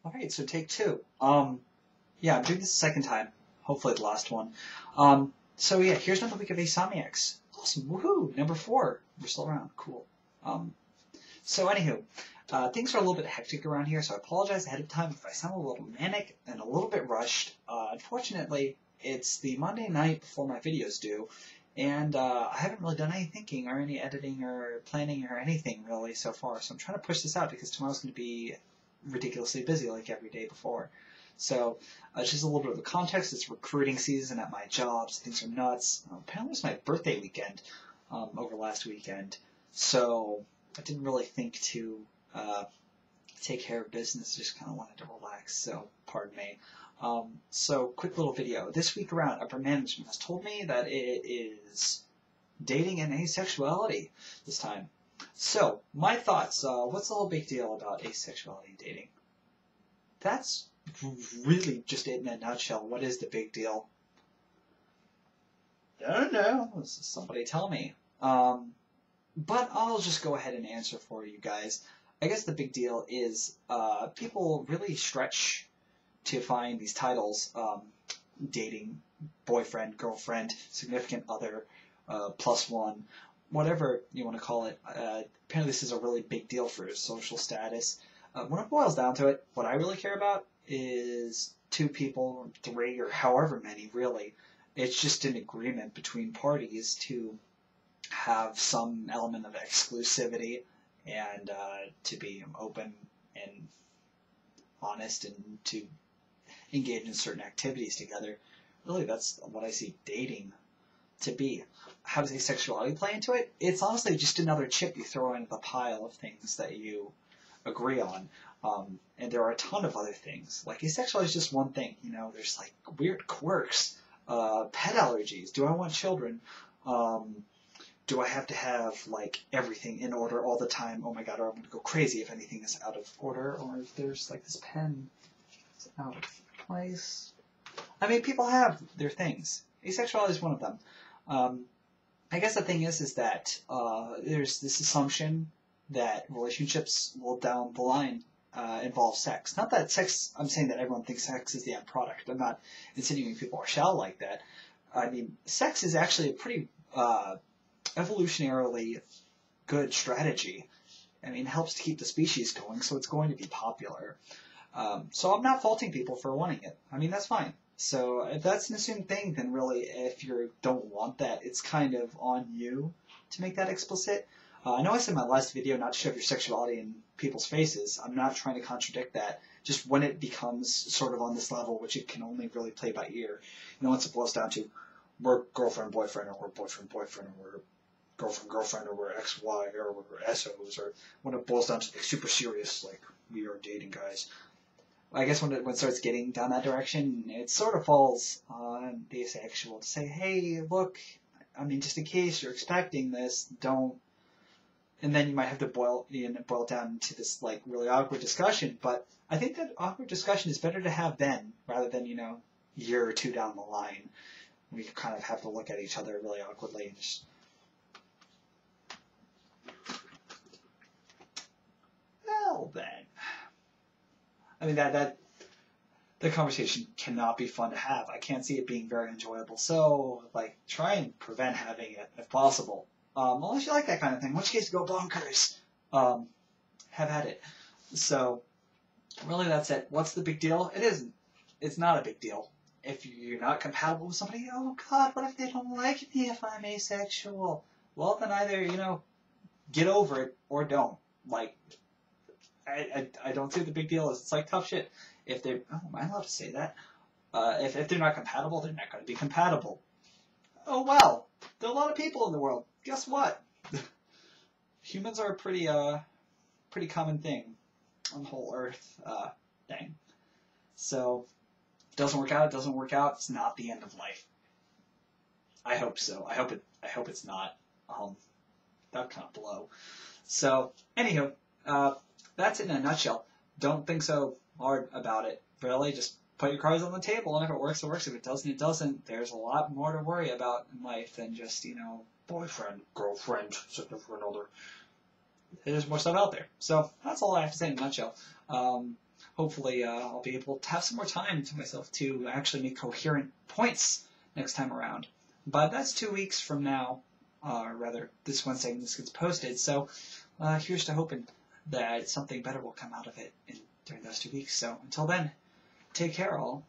Alright, so take two. Yeah, I'm doing this the second time. Hopefully the last one. So yeah, here's another week of ACESOMNIACS. Awesome, woohoo! Number 4. We're still around, cool. So anywho, things are a little bit hectic around here, so I apologize ahead of time if I sound a little manic and a little bit rushed. Unfortunately, it's the Monday night before my videos due, and I haven't really done any thinking or any editing or planning or anything really so far, so I'm trying to push this out because tomorrow's going to be ridiculously busy like every day before. So, just a little bit of the context. It's recruiting season at my job, so things are nuts. Apparently it was my birthday weekend over last weekend, so I didn't really think to take care of business, just kind of wanted to relax, so pardon me. So, quick little video. This week around, upper management has told me that it is dating and asexuality this time. So, my thoughts. What's the whole big deal about asexuality and dating? That's really just it in a nutshell. What is the big deal? I don't know. Somebody tell me. But I'll just go ahead and answer for you guys. I guess the big deal is people really stretch to find these titles, dating, boyfriend, girlfriend, significant other, plus one, whatever you want to call it. Apparently this is a really big deal for social status. When it boils down to it, what I really care about is 2 people, 3, or however many, really. It's just an agreement between parties to have some element of exclusivity and to be open and honest and to engage in certain activities together. Really, that's what I see dating to be. How does asexuality play into it? It's honestly just another chip you throw into the pile of things that you agree on. And there are a ton of other things. Like, asexuality is just one thing, you know, there's like weird quirks, pet allergies, do I want children, do I have to have like everything in order all the time, oh my god, or I'm going to go crazy if anything is out of order, or if there's like this pen is out of place. I mean, people have their things. Asexuality is one of them. I guess the thing is that there's this assumption that relationships will down the line involve sex. Not that sex, I'm saying that everyone thinks sex is the end product. I'm not insinuating people are shall like that. I mean, sex is actually a pretty evolutionarily good strategy. I mean, it helps to keep the species going, so it's going to be popular. So I'm not faulting people for wanting it. I mean, that's fine. So if that's an assumed thing, then really, if you don't want that, it's kind of on you to make that explicit. I know I said in my last video not to shove your sexuality in people's faces. I'm not trying to contradict that. Just when it becomes sort of on this level, which it can only really play by ear. You know, once it boils down to we're girlfriend-boyfriend, or we're boyfriend-boyfriend, or we're girlfriend-girlfriend, or we're XY, or we're SOs, or when it boils down to like super serious, like we are dating guys. I guess when it starts getting down that direction, it sort of falls on the asexual to say, hey, look, I mean, just in case you're expecting this, don't. And then you might have to boil it down to this like really awkward discussion. But I think that awkward discussion is better to have then, rather than, you know, a year or 2 down the line. We kind of have to look at each other really awkwardly and just. Well then. I mean, that the conversation cannot be fun to have. I can't see it being very enjoyable. So, like, try and prevent having it if possible. Unless you like that kind of thing. In which case, go bonkers. Have at it. So, really, that's it. What's the big deal? It isn't. It's not a big deal. If you're not compatible with somebody, oh god, what if they don't like me if I'm asexual? Well, then either, you know, get over it or don't. Like, I don't see what the big deal is. It's like tough shit. If they're, oh, am I allowed to say that? If they're not compatible, they're not going to be compatible. Oh well, there are a lot of people in the world. Guess what? Humans are a pretty common thing on the whole Earth thing. So, if it doesn't work out, it doesn't work out. It's not the end of life. I hope so. I hope it's not. That'd kind of blow. So, anywho, that's it in a nutshell. Don't think so hard about it. Really, just put your cards on the table, and if it works, it works. If it doesn't, it doesn't. There's a lot more to worry about in life than just, you know, boyfriend, girlfriend, significant other. There's more stuff out there. So that's all I have to say in a nutshell. hopefully I'll be able to have some more time to myself to actually make coherent points next time around. But that's 2 weeks from now, or rather this Wednesday when this gets posted. So here's to hoping that something better will come out of it during those 2 weeks. So until then, take care all.